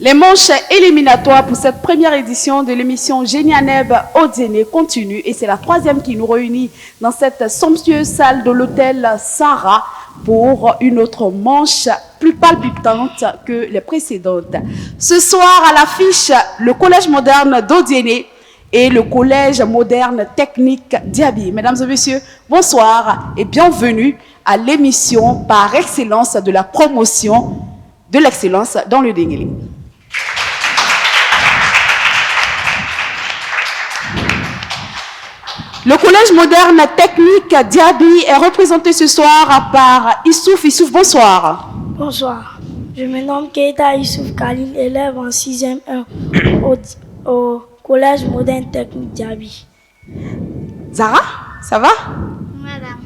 Les manches éliminatoires pour cette première édition de l'émission Génianeb Odiene continuent et c'est la troisième qui nous réunit dans cette somptueuse salle de l'hôtel Sarah pour une autre manche plus palpitante que les précédentes. Ce soir à l'affiche, le collège moderne d'Odiene et le collège moderne technique d'Iabi. Mesdames et messieurs, bonsoir et bienvenue à l'émission par excellence de la promotion de l'excellence dans le Dengeli. Le collège moderne technique d'Iabi est représenté ce soir par Issouf. Issouf, bonsoir. Bonsoir. Je me nomme Keita Issouf Khalil, élève en 6e 1 au collège moderne technique d'Iabi. Zara, ça va? Madame,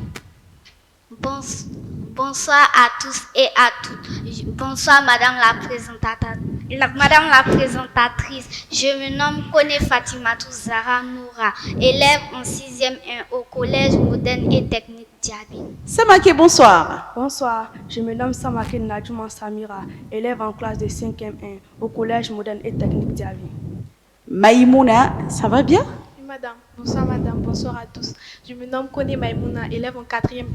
bonsoir à tous et à toutes. Bonsoir Madame la présentatrice. Je me nomme Kone Fatimatou Zara Noura, élève en 6e 1 au collège moderne et technique d'Iabi. Samake, bonsoir. Bonsoir, je me nomme Samake Nadjouma Samira, élève en classe de 5e 1 au collège moderne et technique d'Iabi. Maïmouna, ça va bien? Madame, bonsoir à tous. Je me nomme Kone Maïmouna, élève en 4e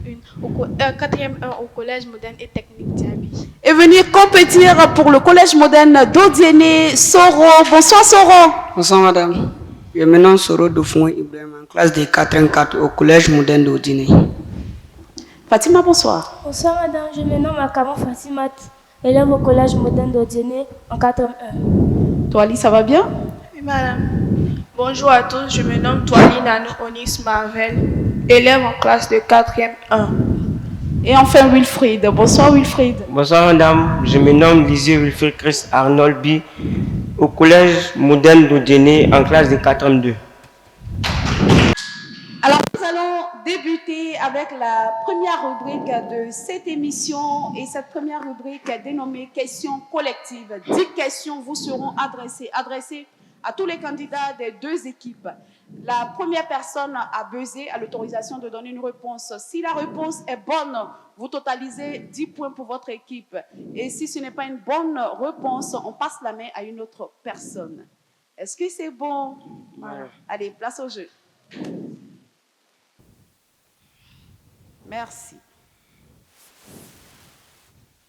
1 au collège moderne et technique d'Iabi. Et venir compétir pour le collège moderne d'Odiene, Soro. Bonsoir Soro. Bonsoir madame. Je me nomme Soro Dofouin Ibrahim, en classe de 4e 4 au collège moderne d'Odiene. Fatima, bonsoir. Bonsoir madame, je me nomme Akama Fatimat, élève au collège moderne d'Odiene en 4e 1. Toi Ali, ça va bien? Oui madame. Bonjour à tous, je me nomme Toali Nano Onis Marvel, élève en classe de 4e 1. Et enfin Wilfried. Bonsoir Wilfried. Bonsoir madame, je me nomme Lisier Wilfried Chris Arnold B, au collège moderne d'Odiene en classe de 4e 2. Alors nous allons débuter avec la première rubrique de cette émission et cette première rubrique est dénommée questions collectives. 10 questions vous seront adressées à tous les candidats des deux équipes. La première personne à buzzer a l'autorisation de donner une réponse. Si la réponse est bonne, vous totalisez 10 points pour votre équipe. Et si ce n'est pas une bonne réponse, on passe la main à une autre personne. Est-ce que c'est bon? Voilà. Allez, place au jeu. Merci.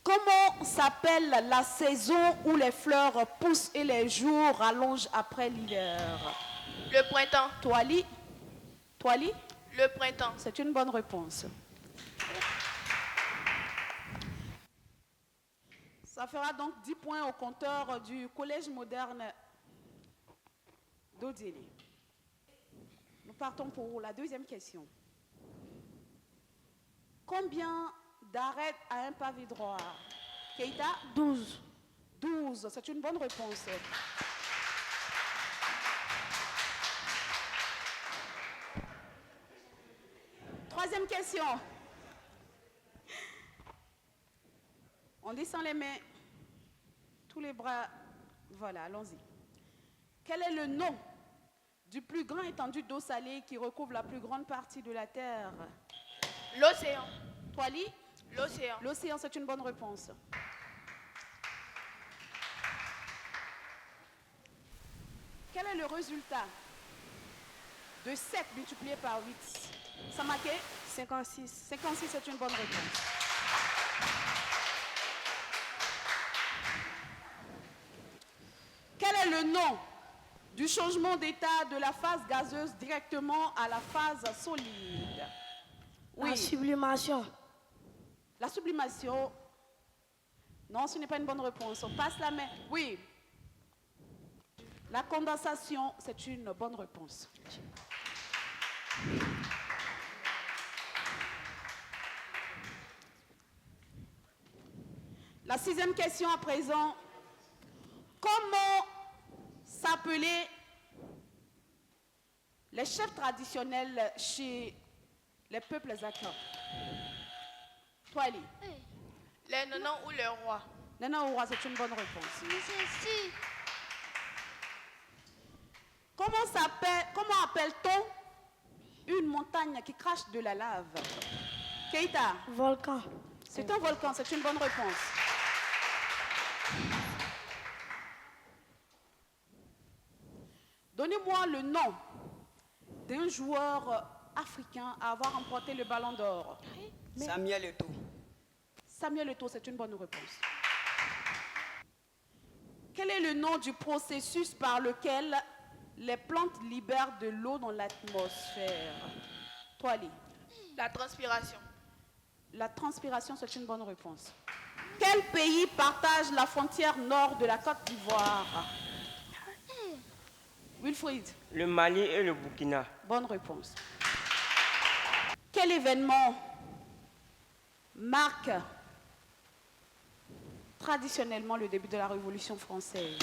Comment s'appelle la saison où les fleurs poussent et les jours rallongent après l'hiver? Le printemps. Toali? Le printemps. C'est une bonne réponse. Ça fera donc 10 points au compteur du collège moderne d'Odiene. Nous partons pour la deuxième question. Combien d'arêtes à un pavé droit? Keita? 12. 12, c'est une bonne réponse. Troisième question. On descend les mains, tous les bras. Voilà, allons-y. Quel est le nom du plus grand étendue d'eau salée qui recouvre la plus grande partie de la Terre? L'océan. Toali? L'océan. L'océan, c'est une bonne réponse. Quel est le résultat de 7 multiplié par 8? Samake? 56. 56, c'est une bonne réponse. Quel est le nom du changement d'état de la phase gazeuse directement à la phase solide? Oui. La sublimation. La sublimation. Non, ce n'est pas une bonne réponse. On passe la main. Oui. La condensation, c'est une bonne réponse. La sixième question à présent. Comment s'appelaient les chefs traditionnels chez les peuples Zaka? Toali? Les nanans ou les rois? Nanan ou roi, c'est une bonne réponse. Si. Comment appelle-t-on une montagne qui crache de la lave? Keita? Volcan. C'est un volcan, c'est une bonne réponse. Donnez-moi le nom d'un joueur africain à avoir remporté le ballon d'or. Samuel Eto'o. Samuel Eto'o, c'est une bonne réponse. Quel est le nom du processus par lequel les plantes libèrent de l'eau dans l'atmosphère? Toi, Ali. La transpiration. La transpiration, c'est une bonne réponse. Quel pays partage la frontière nord de la Côte d'Ivoire? Wilfried. Le Mali et le Burkina. Bonne réponse. Quel événement marque traditionnellement le début de la Révolution française?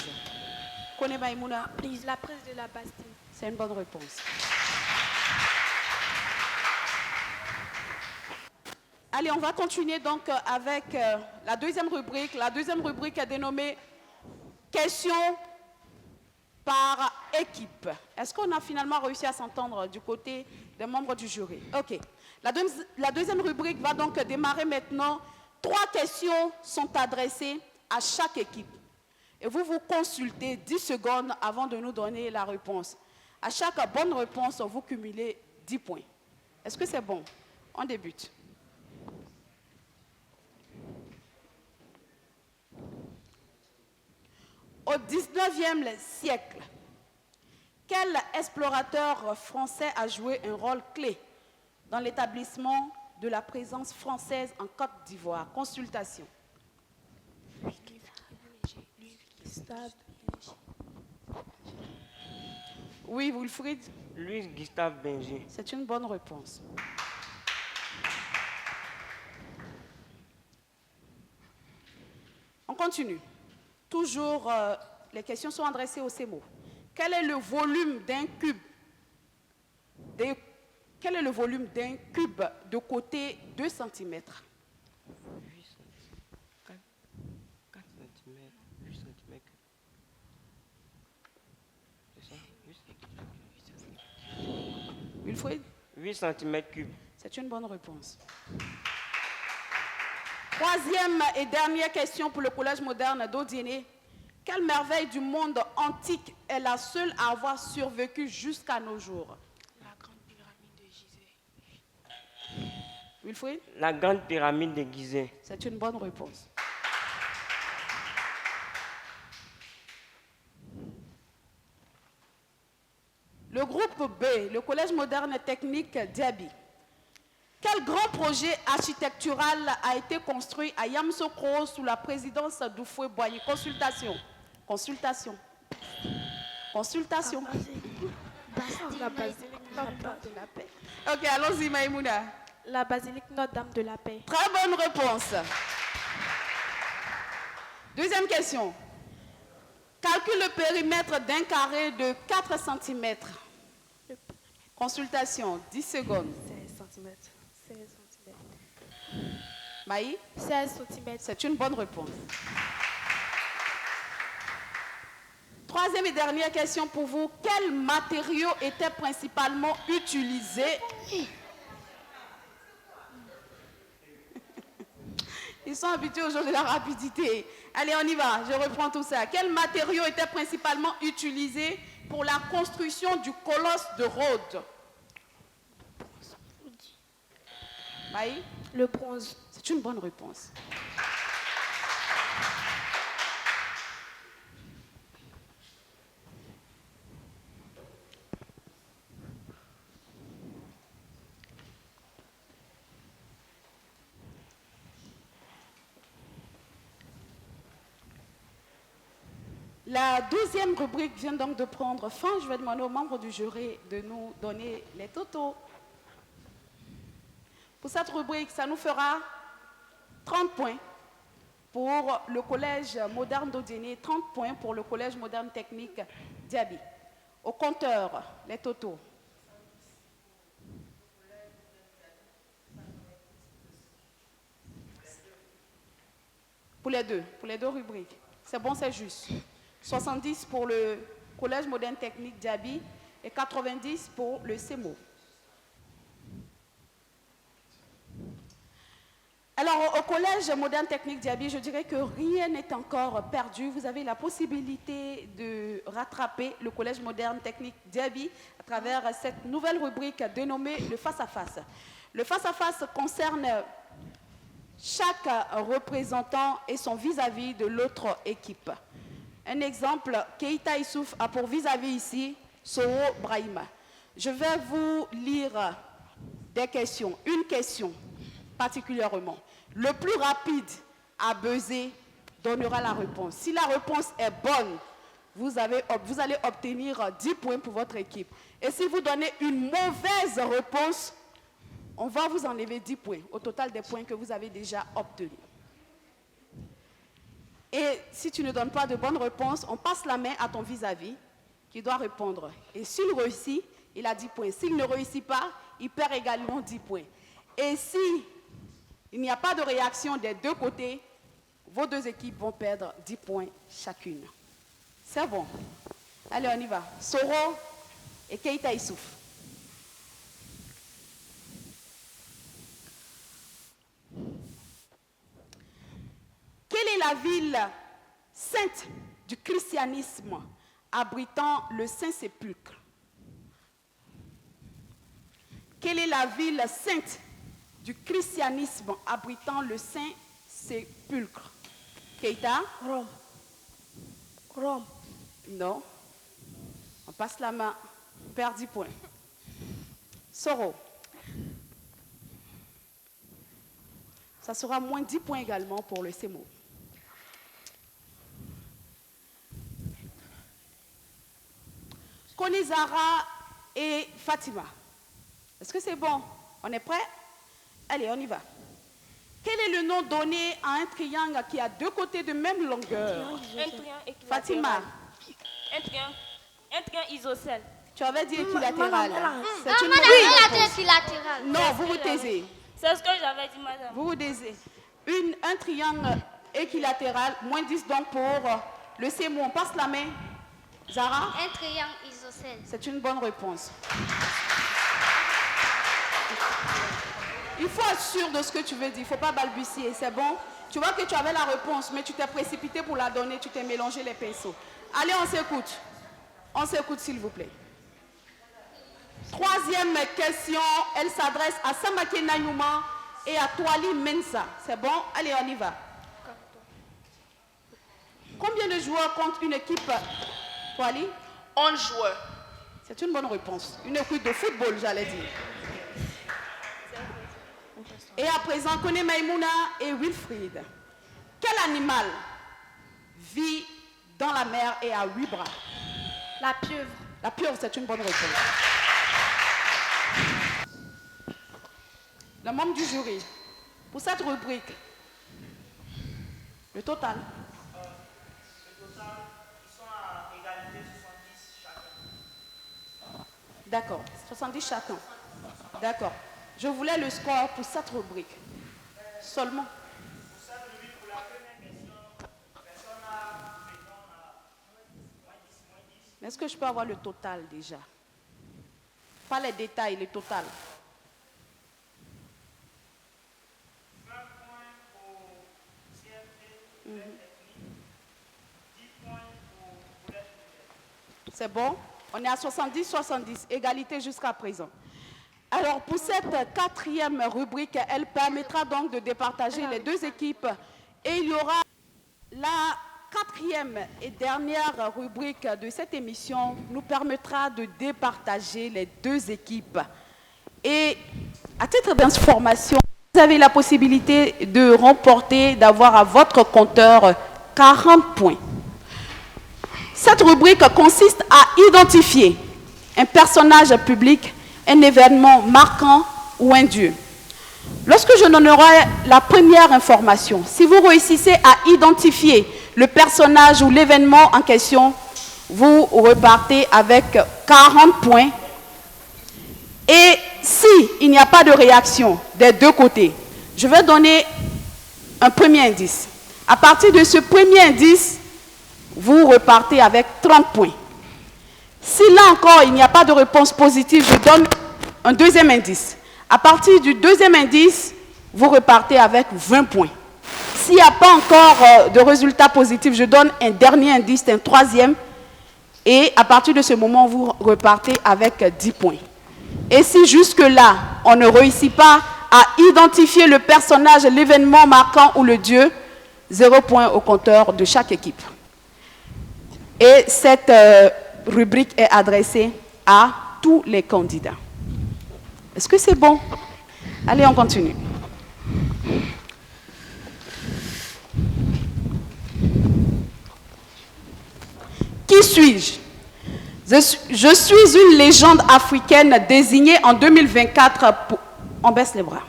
Kone Maïmouna. La prise de la Bastille. C'est une bonne réponse. Allez, on va continuer donc avec la deuxième rubrique. La deuxième rubrique est dénommée questions par équipe. Est-ce qu'on a finalement réussi à s'entendre du côté des membres du jury? Ok. La deuxième rubrique va donc démarrer maintenant. 3 questions sont adressées à chaque équipe. Et vous vous consultez 10 secondes avant de nous donner la réponse. À chaque bonne réponse, vous cumulez 10 points. Est-ce que c'est bon? On débute. Au 19e siècle, quel explorateur français a joué un rôle clé dans l'établissement de la présence française en Côte d'Ivoire? Consultation. Oui, Wilfried. Louis Gustave Benji. C'est une bonne réponse. On continue. Toujours, les questions sont adressées au CEMO. Quel est le volume d'un cube Quel est le volume d'un cube de côté 2 cm? 4 cm, 8 cm. C'est ça? 8 cm. Wilfried? 8 cm3. C'est une bonne réponse. Troisième et dernière question pour le collège moderne d'Odiéné. Quelle merveille du monde antique est la seule à avoir survécu jusqu'à nos jours? La grande pyramide de Gizeh. Wilfried? La grande pyramide de Gizeh. C'est une bonne réponse. Le groupe B, le collège moderne technique d'Iabi. Quel grand projet architectural a été construit à Yamoussoukro sous la présidence d'Oufoué Boigny? Consultation. Consultation. Consultation. La basilique Notre-Dame de la Paix. Ok, allons-y, Maïmouna. La basilique Notre-Dame de la Paix. Très bonne réponse. Deuxième question. Calcule le périmètre d'un carré de 4 cm. Consultation, 10 secondes. 16 cm. 16 cm. Maï? 16 cm. C'est une bonne réponse. Troisième et dernière question pour vous. Quels matériaux étaient principalement utilisés? Ils sont habitués au jeu de la rapidité. Allez, on y va. Je reprends tout ça. Quels matériaux étaient principalement utilisés pour la construction du colosse de Rhodes? Maï? Le bronze. C'est une bonne réponse. La deuxième rubrique vient donc de prendre fin. Je vais demander aux membres du jury de nous donner les totaux. Pour cette rubrique, ça nous fera 30 points pour le collège moderne d'Odiéné, 30 points pour le collège moderne technique d'Iabi. Au compteur, les totaux. Pour les deux rubriques. C'est bon, c'est juste. 70 pour le collège moderne technique d'Iabi et 90 pour le CEMO. Alors, au Collège moderne technique Diaby, je dirais que rien n'est encore perdu. Vous avez la possibilité de rattraper le Collège moderne technique Diaby à travers cette nouvelle rubrique dénommée le face-à-face. Le face-à-face concerne chaque représentant et son vis-à-vis de l'autre équipe. Un exemple, Keita Issouf a pour vis-à-vis ici Soro Brahima. Je vais vous lire des questions, une question particulièrement. Le plus rapide à buzzer donnera la réponse. Si la réponse est bonne, vous allez obtenir 10 points pour votre équipe. Et si vous donnez une mauvaise réponse, on va vous enlever 10 points au total des points que vous avez déjà obtenus. Et si tu ne donnes pas de bonne réponse, on passe la main à ton vis-à-vis qui doit répondre. Et s'il réussit, il a 10 points. S'il ne réussit pas, il perd également 10 points. Et si il n'y a pas de réaction des deux côtés, vos deux équipes vont perdre 10 points chacune. C'est bon. Allez, on y va. Soro et Keita Issouf. Quelle est la ville sainte du christianisme abritant le Saint-Sépulcre? Quelle est la ville sainte du christianisme abritant le Saint-Sépulcre? Keita? Rome. Rome. Non. On passe la main. On perd 10 points. Soro. Ça sera moins 10 points également pour le CEMO. Konizara et Fatima. Est-ce que c'est bon? On est prêt? Allez, on y va. Quel est le nom donné à un triangle qui a deux côtés de même longueur? Un triangle équilatéral. Fatima. Un triangle isocèle. Tu avais dit équilatéral. C'est une Madame, mauvaise elle a réponse. dit équilatéral. Non, vous vous taisez. C'est ce que j'avais dit, madame. Vous vous taisez. Un triangle équilatéral, moins 10 donc pour le CMO. On passe la main. Zara? Un triangle isocèle. C'est une bonne réponse. Il faut être sûr de ce que tu veux dire. Il ne faut pas balbutier. C'est bon? Tu vois que tu avais la réponse, mais tu t'es précipité pour la donner. Tu t'es mélangé les pinceaux. Allez, on s'écoute. On s'écoute, s'il vous plaît. Troisième question. Elle s'adresse à Samake Nanyuma et à Toali Mensa. C'est bon? Allez, on y va. Combien de joueurs compte une équipe, Toali? 11 joueurs. C'est une bonne réponse. Une équipe de football, j'allais dire. Et à présent, Kone Maïmouna et Wilfried. Quel animal vit dans la mer et a 8 bras? La pieuvre. La pieuvre, c'est une bonne réponse. Le membre du jury, pour cette rubrique, le total. Le total, ils sont à égalité 70 chacun. D'accord, 70 chacun. D'accord. Je voulais le score pour cette rubrique. Seulement. Pour cette rubrique, pour la première question, personne n'a répondre à moins 10. Mais est-ce que je peux avoir le total déjà? Pas les détails, le total. 20 points pour CFT, technique, 10 points pour collège. C'est bon? On est à 70-70, égalité jusqu'à présent. Alors, pour cette quatrième rubrique, elle permettra donc de départager les deux équipes. Et il y aura la quatrième et dernière rubrique de cette émission nous permettra de départager les deux équipes. Et à titre d'information, vous avez la possibilité de remporter, d'avoir à votre compteur 40 points. Cette rubrique consiste à identifier un personnage public, un événement marquant ou un dieu. Lorsque je donnerai la première information, si vous réussissez à identifier le personnage ou l'événement en question, vous repartez avec 40 points. Et s'il n'y a pas de réaction des deux côtés, je vais donner un premier indice. À partir de ce premier indice, vous repartez avec 30 points. Si là encore, il n'y a pas de réponse positive, je donne un deuxième indice. À partir du deuxième indice, vous repartez avec 20 points. S'il n'y a pas encore de résultat positif, je donne un dernier indice, un troisième. Et à partir de ce moment, vous repartez avec 10 points. Et si jusque-là, on ne réussit pas à identifier le personnage, l'événement marquant ou le dieu, 0 point au compteur de chaque équipe. Et cette rubrique est adressée à tous les candidats. Est-ce que c'est bon? Allez, on continue. Qui suis-je? Je suis une légende africaine désignée en 2024 pour... On baisse les bras.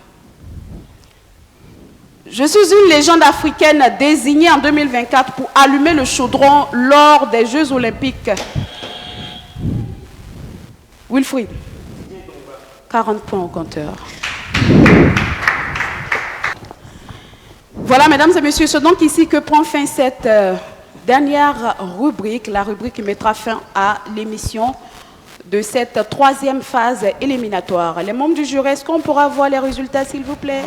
Je suis une légende africaine désignée en 2024 pour allumer le chaudron lors des Jeux Olympiques. Wilfried, 40 points au compteur. Voilà, mesdames et messieurs, c'est donc ici que prend fin cette dernière rubrique, la rubrique qui mettra fin à l'émission de cette troisième phase éliminatoire. Les membres du jury, est-ce qu'on pourra voir les résultats, s'il vous plaît?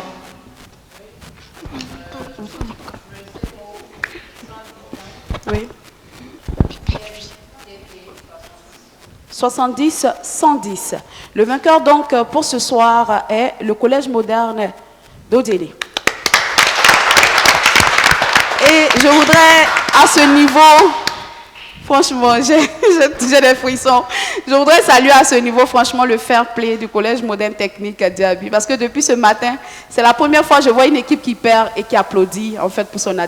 Oui. 70-110. Le vainqueur donc pour ce soir est le Collège moderne d'Odélé. Et je voudrais à ce niveau, franchement, j'ai des frissons. Je voudrais saluer à ce niveau, franchement, le fair play du Collège moderne technique Diaby. Parce que depuis ce matin, c'est la première fois que je vois une équipe qui perd et qui applaudit en fait pour son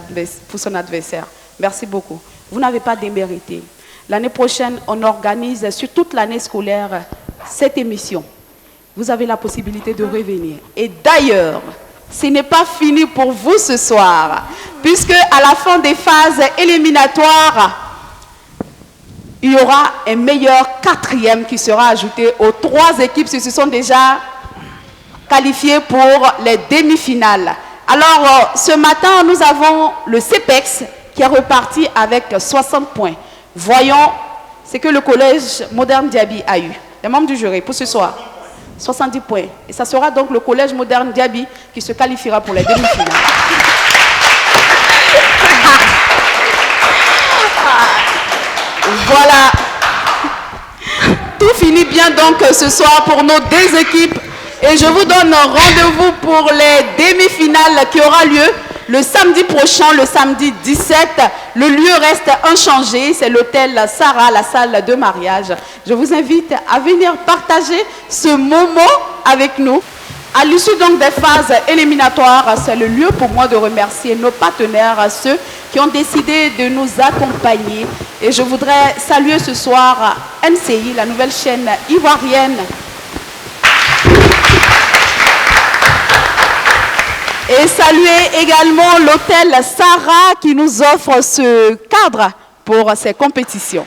adversaire. Merci beaucoup. Vous n'avez pas démérité. L'année prochaine, on organise sur toute l'année scolaire cette émission. Vous avez la possibilité de revenir. Et d'ailleurs, ce n'est pas fini pour vous ce soir, puisque à la fin des phases éliminatoires, il y aura un meilleur quatrième qui sera ajouté aux 3 équipes qui se sont déjà qualifiées pour les demi-finales. Alors, ce matin, nous avons le CEPEX qui est reparti avec 60 points. Voyons ce que le Collège moderne Diaby a eu. Les membres du jury pour ce soir. 70 points. Et ça sera donc le Collège moderne Diaby qui se qualifiera pour les demi-finales. Voilà. Tout finit bien donc ce soir pour nos 2 équipes. Et je vous donne rendez-vous pour les demi-finales qui aura lieu le samedi prochain, le samedi 17. Le lieu reste inchangé, c'est l'hôtel Sarah, la salle de mariage. Je vous invite à venir partager ce moment avec nous. À l'issue donc des phases éliminatoires, c'est le lieu pour moi de remercier nos partenaires, ceux qui ont décidé de nous accompagner. Et je voudrais saluer ce soir NCI, la nouvelle chaîne ivoirienne. Et saluer également l'hôtel Sarah qui nous offre ce cadre pour ces compétitions.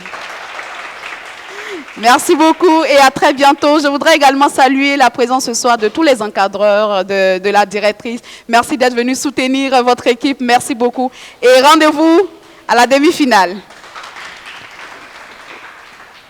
Merci beaucoup et à très bientôt. Je voudrais également saluer la présence ce soir de tous les encadreurs, de la directrice. Merci d'être venu soutenir votre équipe. Merci beaucoup. Et rendez-vous à la demi-finale.